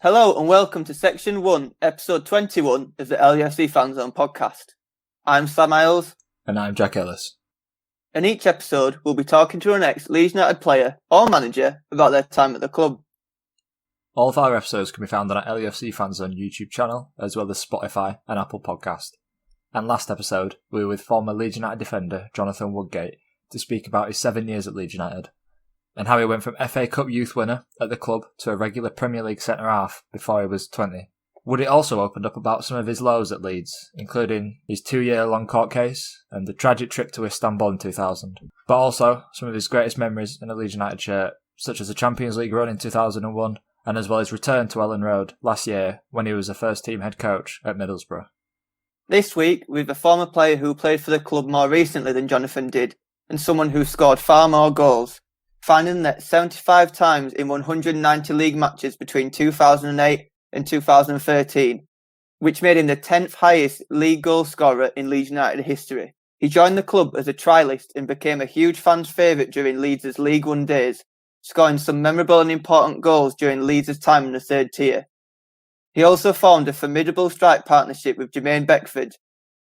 Hello and welcome to Section 1, Episode 21 of the LUFC Fan Zone podcast. I'm Sam Miles. And I'm Jack Ellis. In each episode, we'll be talking to an ex-Leeds United player or manager about their time at the club. All of our episodes can be found on our LUFC Fan Zone YouTube channel, as well as Spotify and Apple Podcast. And last episode, we were with former Leeds United defender Jonathan Woodgate to speak about his 7 years at Leeds United, and how he went from FA Cup youth winner at the club to a regular Premier League centre-half before he was 20. Woody also opened up about some of his lows at Leeds, including his 2-year-long court case and the tragic trip to Istanbul in 2000, but also some of his greatest memories in a Leeds United shirt, such as the Champions League run in 2001, and as well his return to Elland Road last year when he was a first-team head coach at Middlesbrough. This week, we have a former player who played for the club more recently than Jonathan did, and someone who scored far more goals, finding that 75 times in 190 league matches between 2008 and 2013, which made him the 10th highest league goal scorer in Leeds United history. He joined the club as a trialist and became a huge fan's favourite during Leeds' League One days, scoring some memorable and important goals during Leeds' time in the third tier. He also formed a formidable strike partnership with Jermaine Beckford.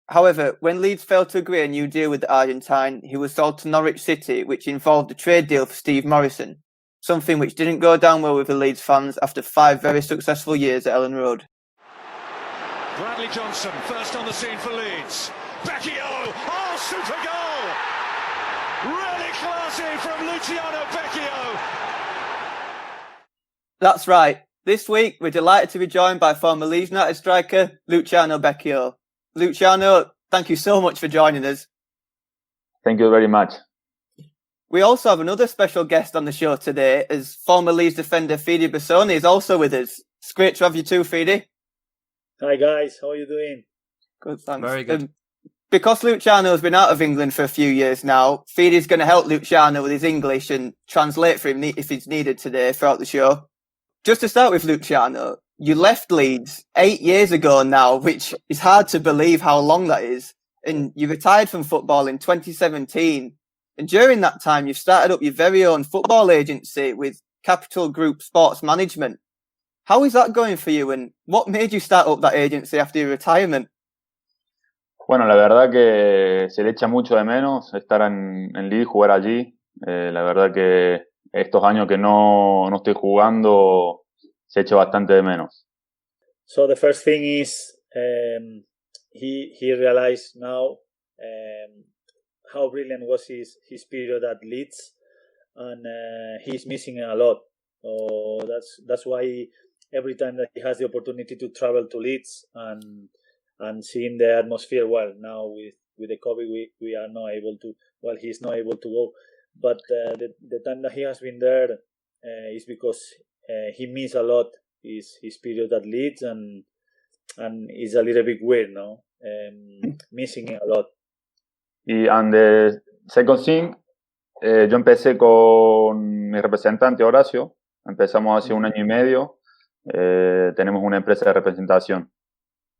However, when Leeds failed to agree a new deal with the Argentine, he was sold to Norwich City, which involved a trade deal for Steve Morrison, something which didn't go down well with the Leeds fans after 5 very successful years at Elland Road. Bradley Johnson, first on the scene for Leeds. Becchio! Oh, super goal! Really classy from Luciano Becchio! That's right. This week, we're delighted to be joined by former Leeds United striker Luciano Becchio. Luciano, thank you so much for joining us. Thank you very much. We also have another special guest on the show today, as former Leeds defender Fidi Bassoni is also with us. It's great to have you too, Fidi. Hi guys, how are you doing? Good, thanks. Very good. Because Luciano has been out of England for a few years now, Fidi's going to help Luciano with his English and translate for him if it's needed today throughout the show. Just to start with, Luciano, you left Leeds 8 years ago now, which is hard to believe how long that is. And you retired from football in 2017. And during that time, you've started up your very own football agency with Capital Group Sports Management. How is that going for you? And what made you start up that agency after your retirement? Bueno, la verdad que se le echa mucho de menos estar en Leeds, jugar allí. La verdad que estos años que no estoy jugando se echa bastante de menos. So the first thing is he realized now how brilliant was his period at Leeds, and he's missing it a lot. So that's why every time that he has the opportunity to travel to Leeds and seeing the atmosphere, well, now with the COVID we are not able to. Well, he's not able to go. But the time that he has been there is because he missed a lot his period at Leeds, and it's a little bit weird, no? Missing it a lot. And the second thing, yo empecé con mi representante Horacio. Empezamos hace 1 año y medio. Tenemos una empresa de representación.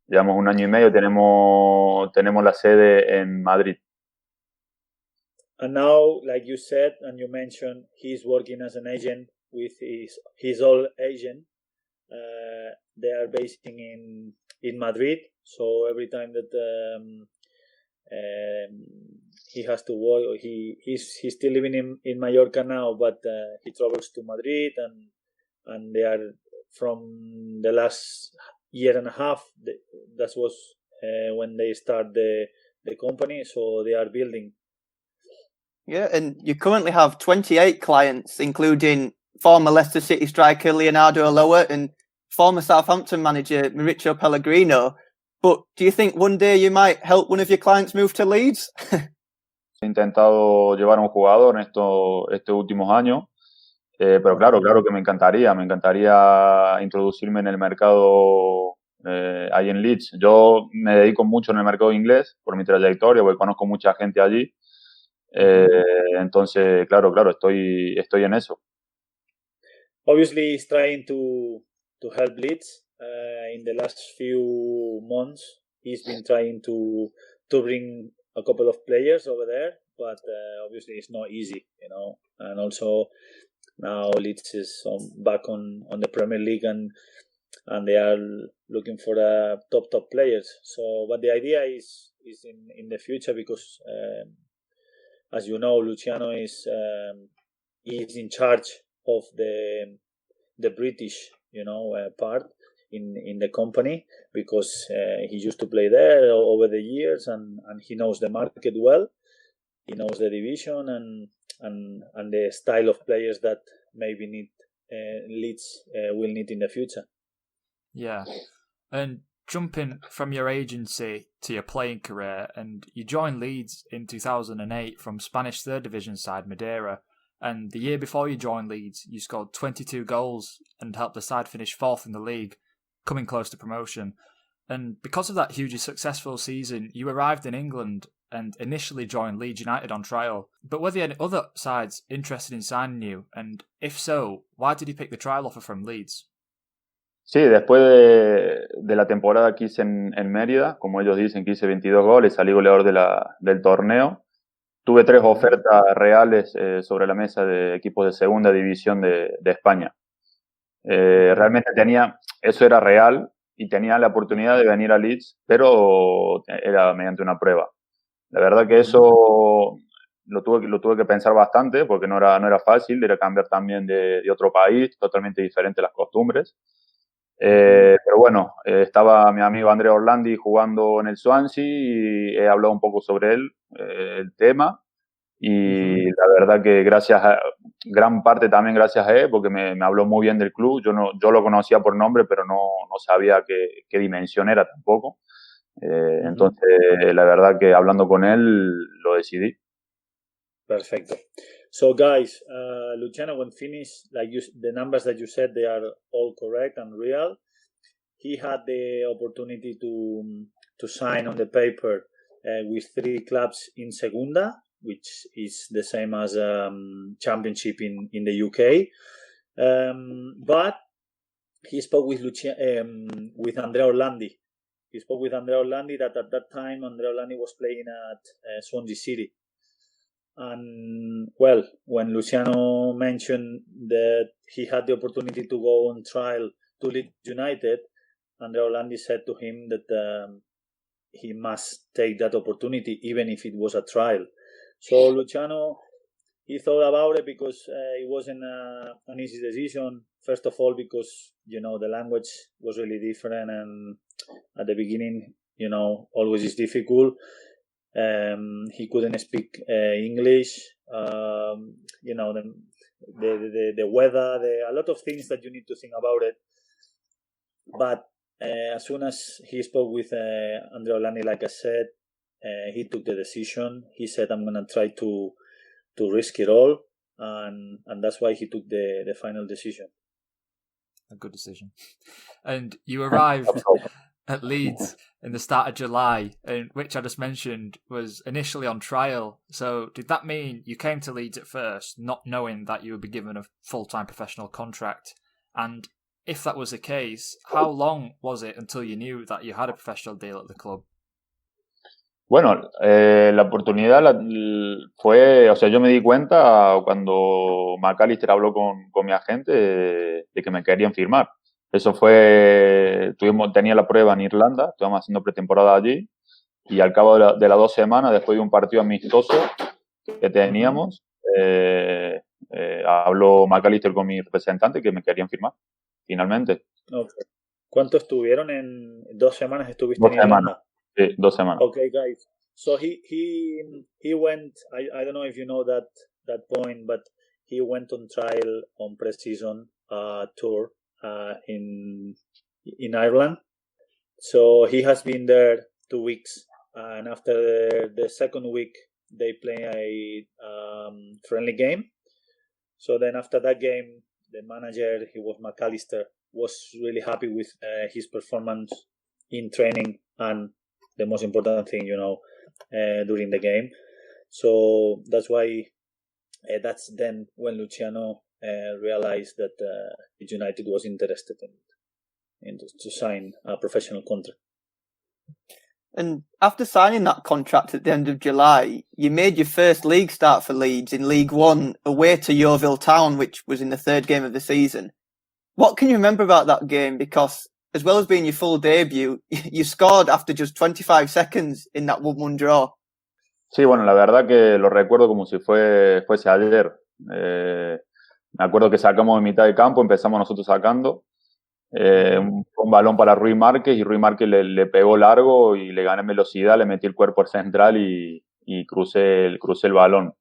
Llevamos 1 año y medio. Tenemos la sede en Madrid. And now, like you said and you mentioned, he's working as an agent with his old agent. They are based in Madrid, so every time that he has to work, he's still living in Mallorca now, but he travels to Madrid, and they are from the last year and a half. That was when they start the company, so they are building. Yeah, and you currently have 28 clients, including former Leicester City striker Leonardo Aloa and former Southampton manager Mauricio Pellegrino. But do you think one day you might help one of your clients move to Leeds? He intentado llevar a un jugador en estos últimos años, pero claro que me encantaría introducirme en el mercado ahí en Leeds. Yo me dedico mucho en el mercado inglés por mi trayectoria, porque conozco mucha gente allí. Entonces, claro, estoy en eso. Obviously, he's trying to help Leeds. In the last few months, he's been trying to bring a couple of players over there, but obviously it's not easy, you know. And also now Leeds is back on the Premier League, and they are looking for top players. So, but the idea is in the future, because as you know, Luciano is in charge of the British, part in the company, because he used to play there over the years, and he knows the market well. He knows the division and the style of players that maybe Leeds will need in the future. Yeah, and jumping from your agency to your playing career, and you joined Leeds in 2008 from Spanish third division side Madeira, and the year before you joined Leeds, you scored 22 goals and helped the side finish fourth in the league, coming close to promotion. And because of that hugely successful season, you arrived in England and initially joined Leeds United on trial. But were there any other sides interested in signing you? And if so, why did you pick the trial offer from Leeds? Sí, después de la temporada que hice en Mérida, como ellos dicen que hice 22 goles, salí goleador del torneo. Tuve 3 ofertas reales sobre la mesa de equipos de segunda división de España. Realmente eso era real y tenía la oportunidad de venir a Leeds, pero era mediante una prueba. La verdad que eso lo tuve que pensar bastante, porque no era fácil, era cambiar también de otro país, totalmente diferente las costumbres. Pero bueno, estaba mi amigo Andrea Orlandi jugando en el Swansea y he hablado un poco sobre él, el tema, y la verdad que gran parte también gracias a él, porque me habló muy bien del club. Yo lo conocía por nombre, pero no sabía qué dimensión era tampoco. Entonces, la verdad que hablando con él lo decidí. Perfecto. So, guys, Luciano, when finished, the numbers that you said, they are all correct and real. He had the opportunity to sign on the paper with 3 clubs in Segunda, which is the same as Championship in the UK. But he spoke with Andrea Orlandi. He spoke with Andrea Orlandi that at that time Andrea Orlandi was playing at Swansea City. And well, when Luciano mentioned that he had the opportunity to go on trial to Leeds United, Andrea Orlandi said to him that he must take that opportunity, even if it was a trial. So Luciano, he thought about it, because it wasn't an easy decision. First of all, because the language was really different, and at the beginning, always is difficult. He couldn't speak English. The weather, a lot of things that you need to think about it. But as soon as he spoke with Andrea Orlandi, like I said, he took the decision. He said, "I'm gonna try to risk it all," and that's why he took the final decision. A good decision. And you arrived at Leeds in the start of July, which I just mentioned was initially on trial. So did that mean you came to Leeds at first not knowing that you would be given a full-time professional contract? And if that was the case, how long was it until you knew that you had a professional deal at the club? Bueno, la oportunidad fue, o sea, yo me di cuenta cuando McAllister habló con mi agente de que me querían firmar. Eso tenía la prueba en Irlanda, estuvimos haciendo pretemporada allí, y al cabo de las 2 semanas, después de un partido amistoso que teníamos, habló McAllister con mi representante que me querían firmar, finalmente. Okay. ¿Cuánto estuvieron? ¿En 2 semanas estuviste 2 en Irlanda? semanas. Sí, 2 semanas. Okay, guys. So he went. I don't know if you know that point, but he went on trial on pre-season tour in Ireland. So he has been there 2 weeks, and after the second week, they play a friendly game. So then after that game, the manager, he was McAllister, was really happy with his performance in training and the most important thing, during the game. So that's why that's then when Luciano realized that United was interested in to sign a professional contract. And after signing that contract at the end of July, you made your first league start for Leeds in League One away to Yeovil Town, which was in the 3rd game of the season. What can you remember about that game? Because as well as being your full debut, you scored after just 25 seconds in that 1-1 draw. Sí, bueno, la verdad que lo recuerdo como si fuese ayer. Me acuerdo que sacamos de mitad de campo, empezamos nosotros sacando. Un balón para Rui Márquez y Rui Márquez le pegó largo y le gané velocidad, le metí el cuerpo al central y crucé el balón.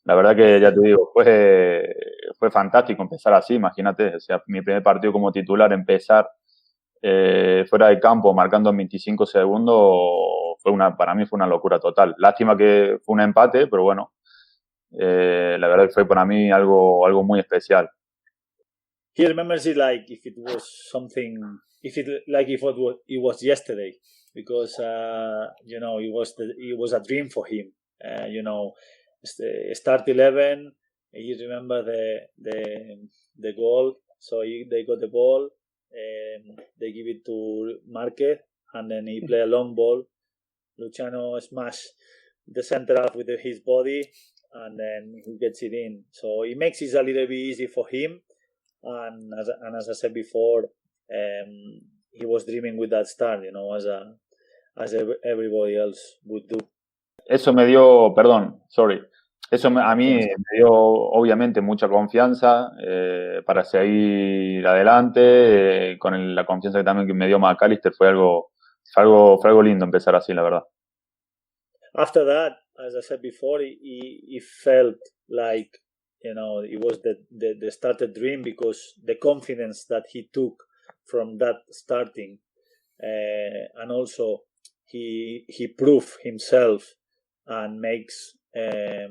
La verdad que ya te digo, fue fantástico empezar así, imagínate, o sea, mi primer partido como titular, empezar fuera de campo marcando en 25 segundos, para mí fue una locura total. Lástima que fue un empate, pero bueno, la verdad que fue para mí algo muy especial. He remembers it like if it was something, if it was yesterday, because it was a dream for him. Start 11. He remember the goal. So they got the ball, they give it to Marquez, and then he play a long ball. Luciano smash the center half with his body, and then he gets it in. So it makes it a little bit easy for him. And as I said before, he was dreaming with that start, as everybody else would do. Eso me dio, a mí me dio obviamente mucha confianza para seguir adelante, con la confianza que también que me dio McAllister fue algo lindo empezar así, la verdad. After that, as I said before, he felt like, it was the started dream, because the confidence that he took from that starting, and also he proved himself and makes the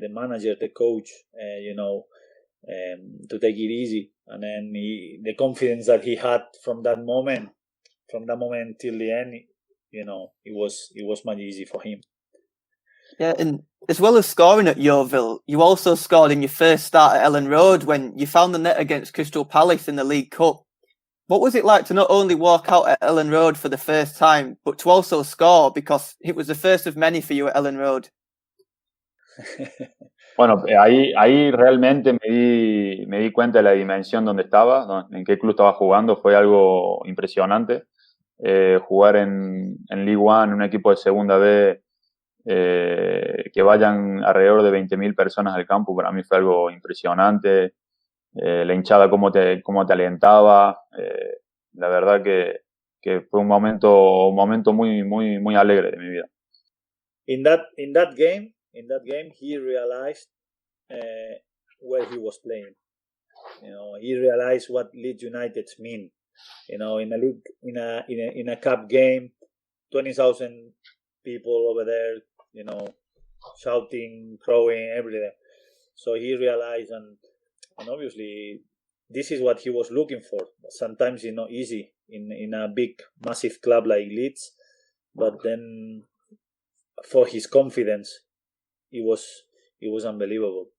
manager, the coach, to take it easy, and then the confidence that he had from that moment till the end, it was much easy for him. Yeah, and as well as scoring at Yeovil, you also scored in your first start at Elland Road when you found the net against Crystal Palace in the League Cup. What was it like to not only walk out at Elland Road for the first time, but to also score, because it was the first of many for you at Elland Road? Bueno, ahí realmente me di cuenta de la dimensión donde estaba, en qué club estaba jugando, fue algo impresionante. Jugar en League One, un equipo de segunda B, que vayan alrededor de 20.000 personas al campo, para mí fue algo impresionante. La hinchada cómo te alentaba, la verdad que fue un momento muy, muy, muy alegre de mi vida. In that game, he realized where he was playing. He realized what Leeds United mean. In a league, in a cup game, 20,000 people over there, shouting, throwing, everything. So he realized, and obviously, this is what he was looking for. Sometimes it's not easy in a big, massive club like Leeds, but then for his confidence, it was unbelievable.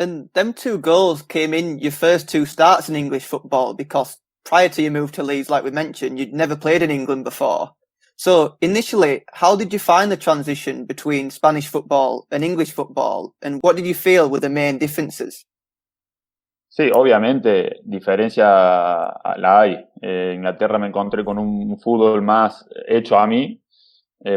And them 2 goals came in your first 2 starts in English football, because prior to your move to Leeds, like we mentioned, you'd never played in England before. So initially, how did you find the transition between Spanish football and English football, and what did you feel were the main differences? Sí, obviamente, diferencia la hay. En Inglaterra me encontré con un fútbol más hecho a mí,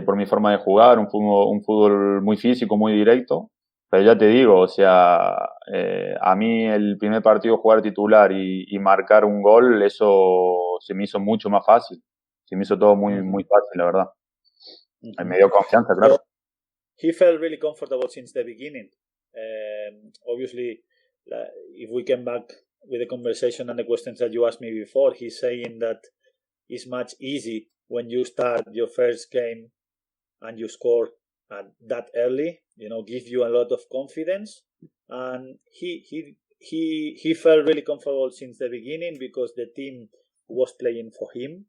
por mi forma de jugar, un fútbol muy físico, muy directo. Pero ya te digo, o sea, a mí el primer partido jugar titular y marcar un gol, eso se me hizo mucho más fácil. Se me hizo todo muy, muy fácil, la verdad. Me dio confianza, claro. So, he felt really comfortable since the beginning. Obviously, if we came back with the conversation and the questions that you asked me before, he's saying that it's much easy when you start your first game and you score that early, give you a lot of confidence. And he felt really comfortable since the beginning, because the team was playing for him,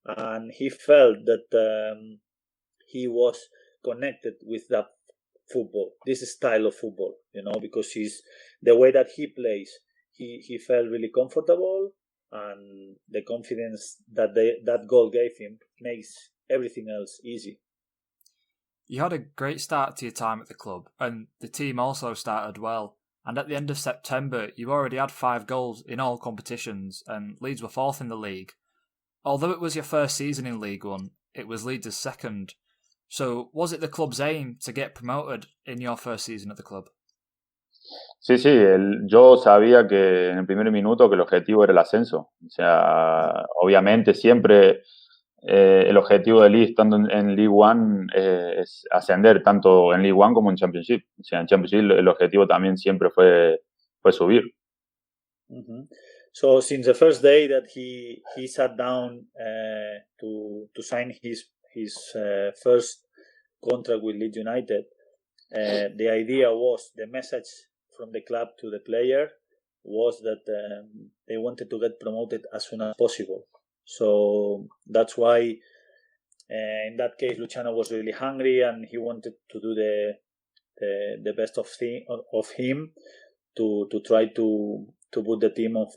and he felt that he was connected with that football, this style of football, because the way that he plays, he felt really comfortable, and the confidence that that goal gave him makes everything else easy. You had a great start to your time at the club, and the team also started well. And at the end of September, you already had 5 goals in all competitions, and Leeds were 4th in the league. Although it was your first season in League One, it was Leeds' second. So, was it the club's aim to get promoted in your first season at the club? Sí, sí, yo sabía que en el primer minuto que el objetivo era el ascenso. O sea, obviamente siempre el objetivo de Leeds estando en League One es ascender tanto en League One como en Championship. O sea, en Championship el objetivo también siempre fue subir. Mm-hmm. So since the first day that he sat down to sign his first contract with Leeds United, the idea was, the message from the club to the player was that they wanted to get promoted as soon as possible. So that's why in that case Luciano was really hungry and he wanted to do the best of him to try to put the team on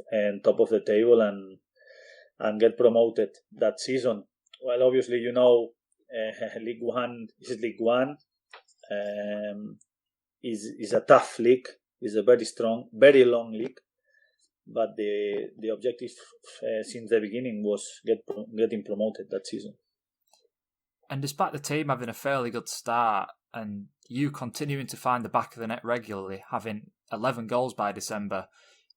top of the table and get promoted that season. Well, obviously, you know, League One is League One. Is a tough league. Is a very strong, very long league. But the objective since the beginning was getting promoted that season. And despite the team having a fairly good start and you continuing to find the back of the net regularly, having 11 goals by December,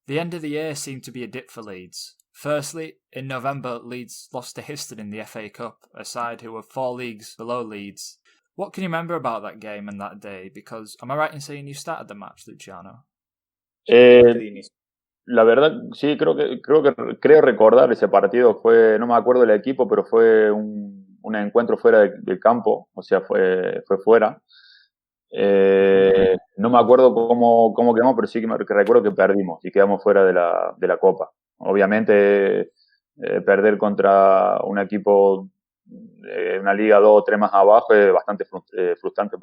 the end of the year seemed to be a dip for Leeds. Firstly, in November, Leeds lost to Histon in the FA Cup, a side who were 4 leagues below Leeds. What can you remember about that game and that day? Because am I right in saying you started the match, Luciano? La verdad, sí, creo recordar ese partido. No me acuerdo del equipo, pero fue un encuentro fuera del campo, o sea, fue fuera. No me acuerdo cómo quedamos, pero sí que recuerdo que perdimos y quedamos fuera de la Copa. Obviamente, perder contra un equipo de una liga 2 o 3 más abajo es bastante frustrante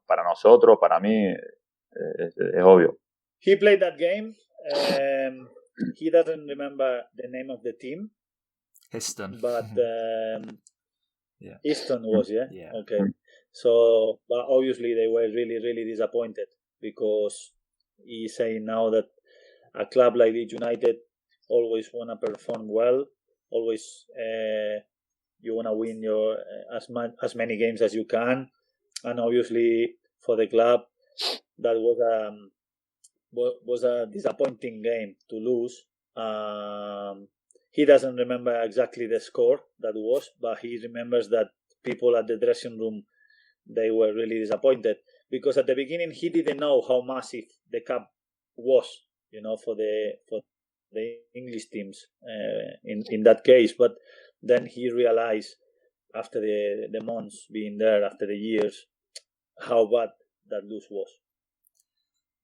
para nosotros, para mí, es obvio. He played that game. He doesn't remember the name of the team. Histon. But yeah. Histon was, yeah? Yeah. Okay. So, but obviously they were really, really disappointed because he's saying now that a club like Leeds United always want to perform well, always you want to win your as many games as you can, and obviously for the club that was a disappointing game to lose. He doesn't remember exactly the score that was, but he remembers that people at the dressing room, they were really disappointed because at the beginning he didn't know how massive the cup was, you know, for the English teams in that case. But then he realized after the months being there, after the years, how bad that lose was.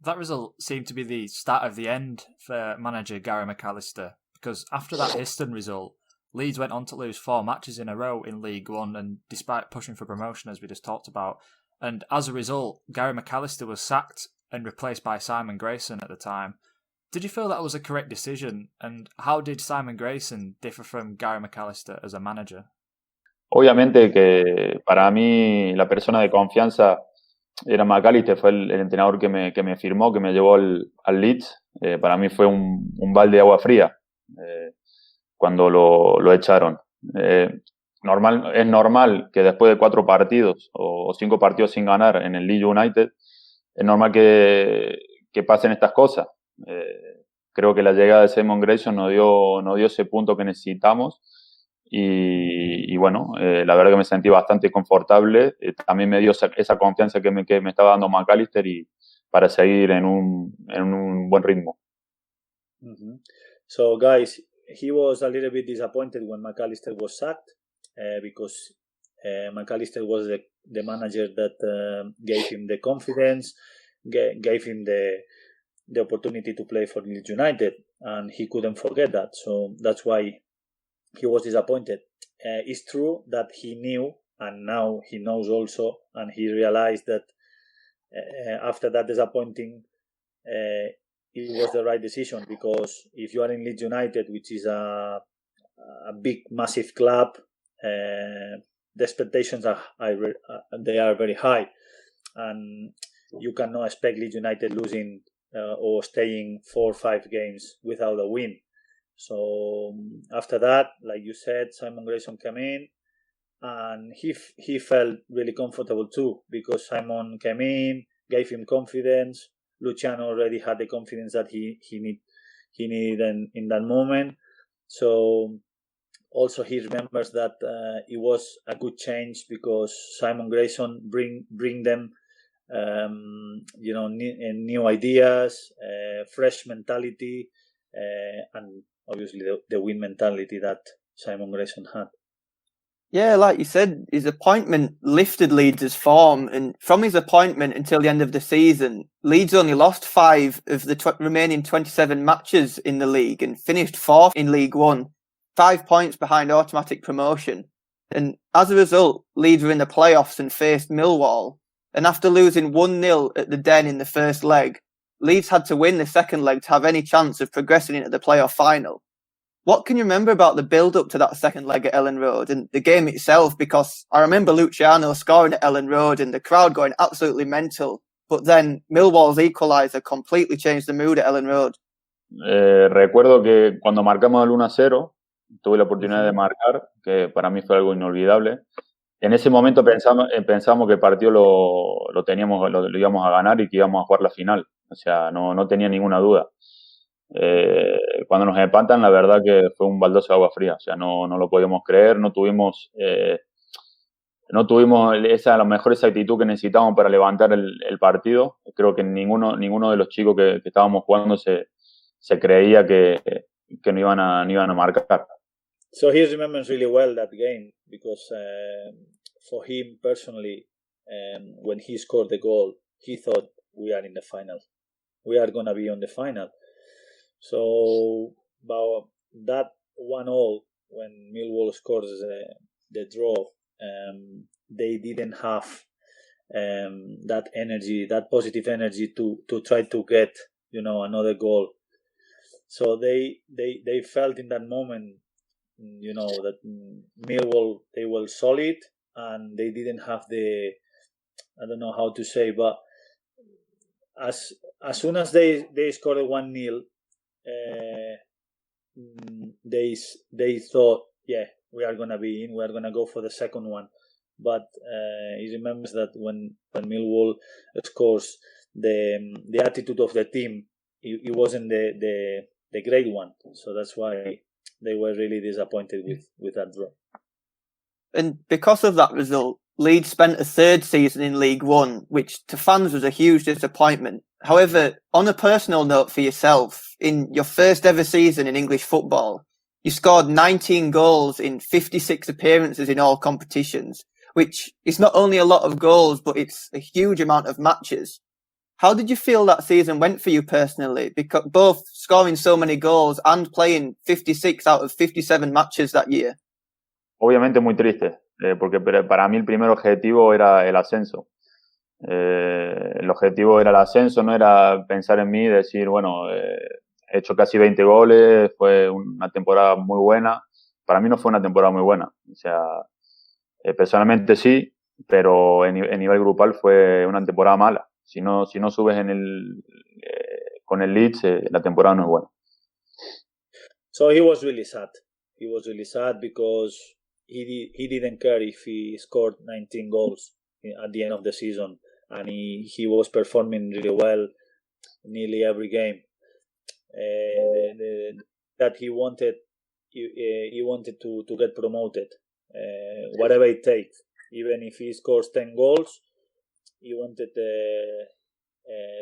That result seemed to be the start of the end for manager Gary McAllister, because after that Histon result, Leeds went on to lose 4 matches in a row in League One, and despite pushing for promotion, as we just talked about. And as a result, Gary McAllister was sacked and replaced by Simon Grayson at the time. Did you feel that was a correct decision? And how did Simon Grayson differ from Gary McAllister as a manager? Obviamente que para mí la persona de confianza era McAllister, fue el entrenador que me firmó, que me llevó al Leeds. Para mí fue un balde de agua fría cuando lo echaron. Es normal que después de 4 partidos o 5 partidos sin ganar en el Leeds United, es normal que pasen estas cosas. Creo que la llegada de Simon Grayson nos dio ese punto que necesitamos y bueno, la verdad que me sentí bastante confortable. También me dio esa confianza que me estaba dando McAllister y para seguir en un buen ritmo. Mm-hmm. So guys, he was a little bit disappointed when McAllister was sacked because McAllister was the manager that gave him the confidence, gave him the opportunity to play for Leeds United, and he couldn't forget that. So that's why he was disappointed. It's true that he knew, and now he knows also, and he realized that after that disappointing, it was the right decision, because if you are in Leeds United, which is a big, massive club, the expectations are very high, and you cannot expect Leeds United losing or staying 4 or 5 games without a win. So after that, like you said, Simon Grayson came in, and he felt really comfortable too, because Simon came in, gave him confidence. Luciano already had the confidence that he needed in that moment. So also he remembers that it was a good change, because Simon Grayson bring them new ideas, fresh mentality, and obviously the win mentality that Simon Grayson had. Yeah, like you said, his appointment lifted Leeds' form, and from his appointment until the end of the season, Leeds only lost 5 of the remaining 27 matches in the league and finished 4th in League One, 5 points behind automatic promotion. And as a result, Leeds were in the playoffs and faced Millwall. And after losing 1-0 at the Den in the first leg, Leeds had to win the second leg to have any chance of progressing into the playoff final. What can you remember about the build-up to that second leg at Elland Road and the game itself? Because I remember Luciano scoring at Elland Road and the crowd going absolutely mental. But then Millwall's equaliser completely changed the mood at Elland Road. Recuerdo que cuando marcamos el 1-0, tuve la oportunidad de marcar, que para mí fue algo inolvidable. En ese momento pensamos que el partido lo teníamos, lo íbamos a ganar y que íbamos a jugar la final. O sea, no tenía ninguna duda. Cuando nos empatan, la verdad que fue un baldazo de agua fría. O sea, no lo podíamos creer, no tuvimos a lo mejor esa actitud que necesitábamos para levantar el partido. Creo que ninguno de los chicos que estábamos jugando se creía que no iban a marcar. So he remembers really well that game, because for him personally, when he scored the goal, he thought, we are in the final. We are going to be on the final. So about that 1-1, when Millwall scores the draw, they didn't have that energy, that positive energy to try to get another goal. So they felt in that moment, that Millwall, they were solid, and they didn't have I don't know how to say, but as soon as they scored 1-0, they thought, yeah, we are gonna be in, we are gonna go for the second one. But he remembers that when Millwall scores, the attitude of the team, it wasn't the great one. So that's why they were really disappointed with that draw. And because of that result, Leeds spent a third season in League One, which to fans was a huge disappointment. However, on a personal note for yourself, in your first ever season in English football, you scored 19 goals in 56 appearances in all competitions, which is not only a lot of goals, but it's a huge amount of matches. How did you feel that season went for you personally? Because both scoring so many goals and playing 56 out of 57 matches that year. Obviamente muy triste, porque para mí el primer objetivo era el ascenso. El objetivo era el ascenso, no era pensar en mí y decir, bueno, he hecho casi 20 goles, fue una temporada muy buena. Para mí no fue una temporada muy buena. O sea, personalmente sí, pero en nivel grupal fue una temporada mala. Si no subes con el Leeds, la temporada no es buena. So he was really sad. He was really sad because he didn't care if he scored 19 goals at the end of the season, and he was performing really well nearly every game. That he wanted to get promoted, whatever it takes. Even if he scores 10 goals, he wanted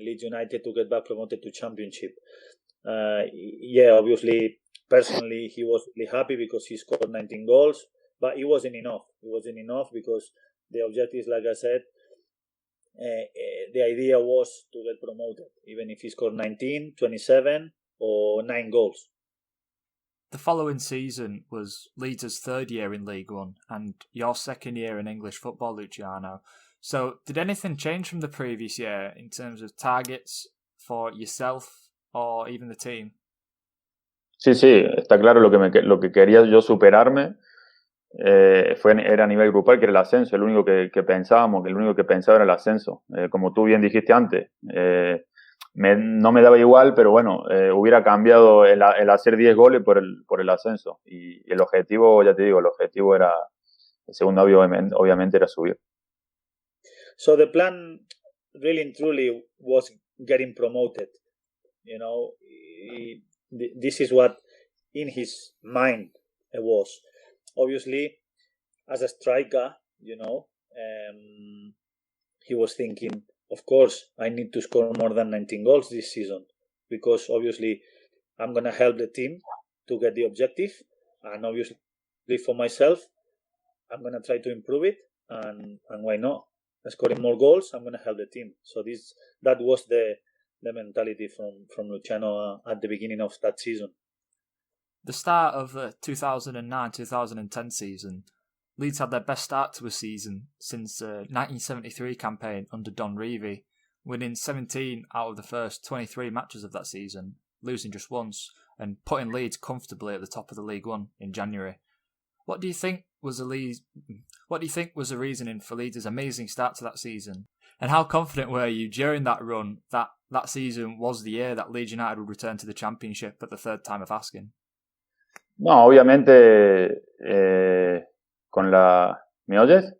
Leeds United to get back promoted to Championship. Yeah, obviously, personally, he was really happy because he scored 19 goals, but it wasn't enough. It wasn't enough because the objective, like I said, the idea was to get promoted, even if he scored 19, 27, or 9 goals. The following season was Leeds' third year in League One and your second year in English football, Luciano. So, did anything change from the previous year in terms of targets for yourself or even the team? Sí, está claro lo que quería yo superarme era a nivel grupal, que era el ascenso, el único que pensábamos, que el único que pensaba era el ascenso. Como tú bien dijiste antes, no me daba igual, pero bueno, hubiera cambiado el hacer 10 goles por el ascenso. Y el objetivo, ya te digo, el objetivo era, el segundo obviamente era subir. So the plan really and truly was getting promoted. You know, this is what in his mind it was. Obviously, as a striker, you know, he was thinking, of course, I need to score more than 19 goals this season because obviously I'm going to help the team to get the objective. And obviously for myself, I'm going to try to improve it. And why not? Scoring more goals, I'm going to help the team. So that was the mentality from Luciano at the beginning of that season. The start of the 2009-2010 season, Leeds had their best start to a season since the 1973 campaign under Don Revie, winning 17 out of the first 23 matches of that season, losing just once, and putting Leeds comfortably at the top of the League One in January. What do you think was the reasoning for Leeds' amazing start to that season? And how confident were you during that run that season was the year that Leeds United would return to the Championship at the third time of asking? No, obviamente ¿Me oyes?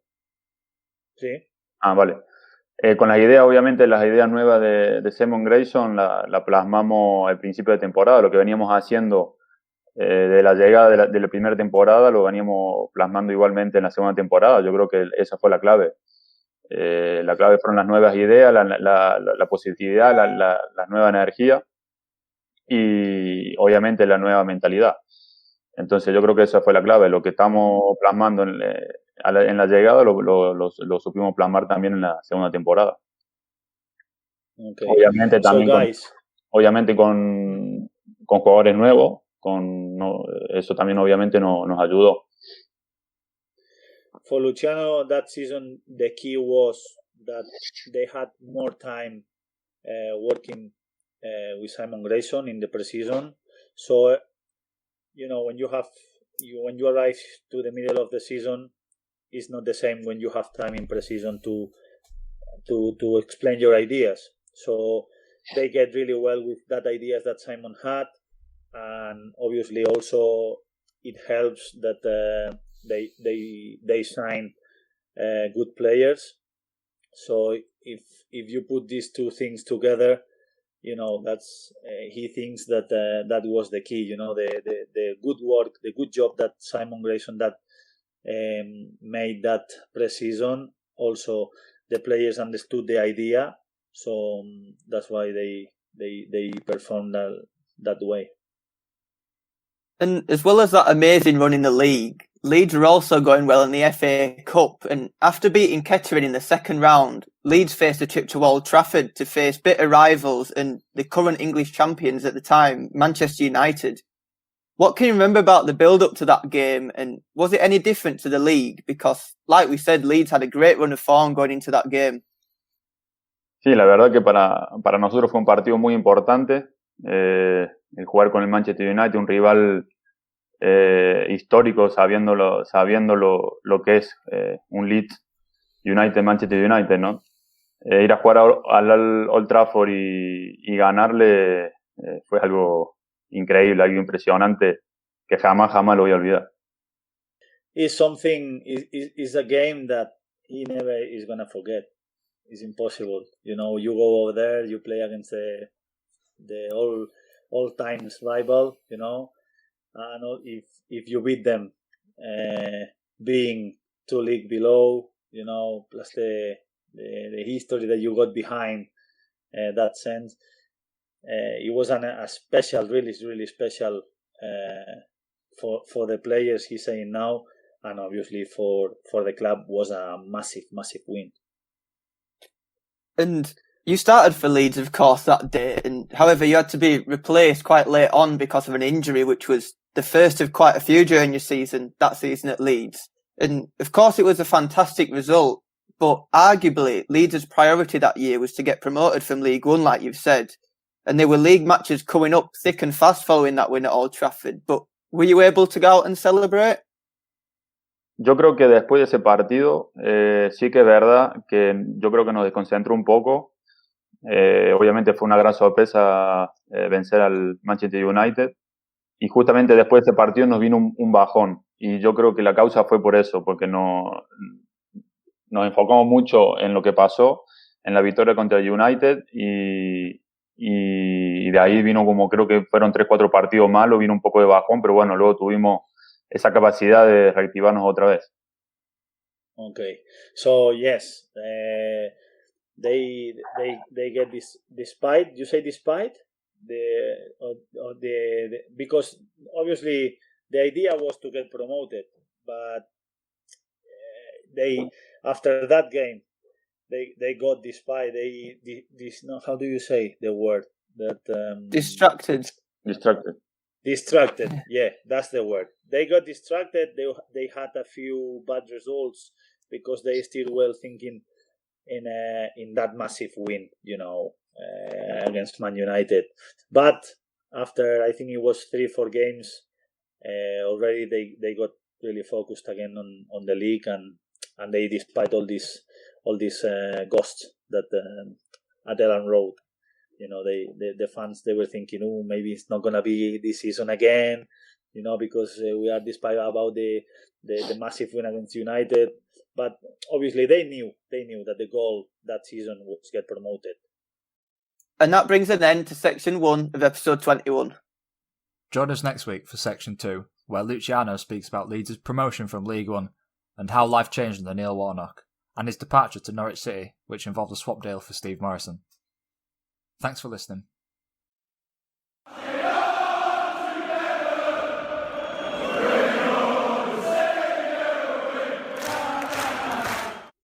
Sí. Ah, vale. Con las ideas, obviamente, las ideas nuevas de Simon Grayson la plasmamos al principio de temporada. Lo que veníamos haciendo de la llegada de la primera temporada lo veníamos plasmando igualmente en la segunda temporada. Yo creo que esa fue la clave. La clave fueron las nuevas ideas, la positividad, la nueva energía y obviamente la nueva mentalidad. Entonces yo creo que esa fue la clave. Lo que estamos plasmando en la llegada lo supimos plasmar también en la segunda temporada. Okay. Obviamente también So, con jugadores nuevos, eso también obviamente nos ayudó. For Luciano, that season, the key was that they had more time working with Simon Grayson in the preseason. So, you know, when you arrive to the middle of the season, it's not the same when you have time in preseason to explain your ideas. So they get really well with that ideas that Simon had, and obviously also it helps that they sign good players. So if you put these two things together, you know, that's he thinks that that was the key. You know, the good work, the good job that Simon Grayson that made that pre-season. Also, the players understood the idea, so that's why they performed that way. And as well as that amazing run in the league, Leeds are also going well in the FA Cup, and after beating Kettering in the second round, Leeds faced a trip to Old Trafford to face bitter rivals and the current English champions at the time, Manchester United. What can you remember about the build-up to that game, and was it any different to the league? Because, like we said, Leeds had a great run of form going into that game. Sí, la verdad que para nosotros fue un partido muy importante. El jugar con el Manchester United, un rival histórico, sabiendo lo que es un Leeds United, Manchester United, ¿no? Ir a jugar al Old Trafford y ganarle fue algo increíble, algo impresionante que jamás lo voy a olvidar. Is a game that he never is gonna forget. It's impossible. You know, you go over there, you play against the all times rival, you know, and if you beat them, being 2 league below, you know, plus the history that you got behind that sense, it was a special, really special for the players. He's saying now, and obviously for the club was a massive win. And you started for Leeds, of course, that day, and however you had to be replaced quite late on because of an injury, which was the first of quite a few during your season, that season at Leeds. And of course it was a fantastic result, but arguably Leeds' priority that year was to get promoted from League One, like you've said. And there were league matches coming up thick and fast following that win at Old Trafford. But were you able to go out and celebrate? Yo creo que después de ese partido, sí que es verdad que yo creo que nos desconcentró un poco. Obviamente fue una gran sorpresa vencer al Manchester United. Y justamente después de ese partido nos vino un bajón. Y yo creo que la causa fue por eso, porque nos enfocamos mucho en lo que pasó, en la victoria contra el United, y de ahí vino como, creo que fueron 3-4 partidos malos, vino un poco de bajón, pero bueno, luego tuvimos esa capacidad de reactivarnos otra vez. Okay, so yes, they get this despite, you say despite the because obviously the idea was to get promoted, but they, after that game, they got despite, this, no, how do you say the word that Distracted. Distracted, yeah, that's the word. They got distracted. They had a few bad results because they still were thinking in that massive win, against Man United. But after, I think it was 3-4 games, already they got really focused again on the league, and they, despite all these ghosts that at Elland Road. The fans, they were thinking, oh, maybe it's not gonna be this season again, because we are despite about the massive win against United. But obviously they knew that the goal that season was get promoted. And that brings an end to section 1 of episode 21. Join us next week for section 2, where Luciano speaks about Leeds' promotion from League One and how life changed under Neil Warnock, and his departure to Norwich City, which involved a swap deal for Steve Morison. Thanks for listening.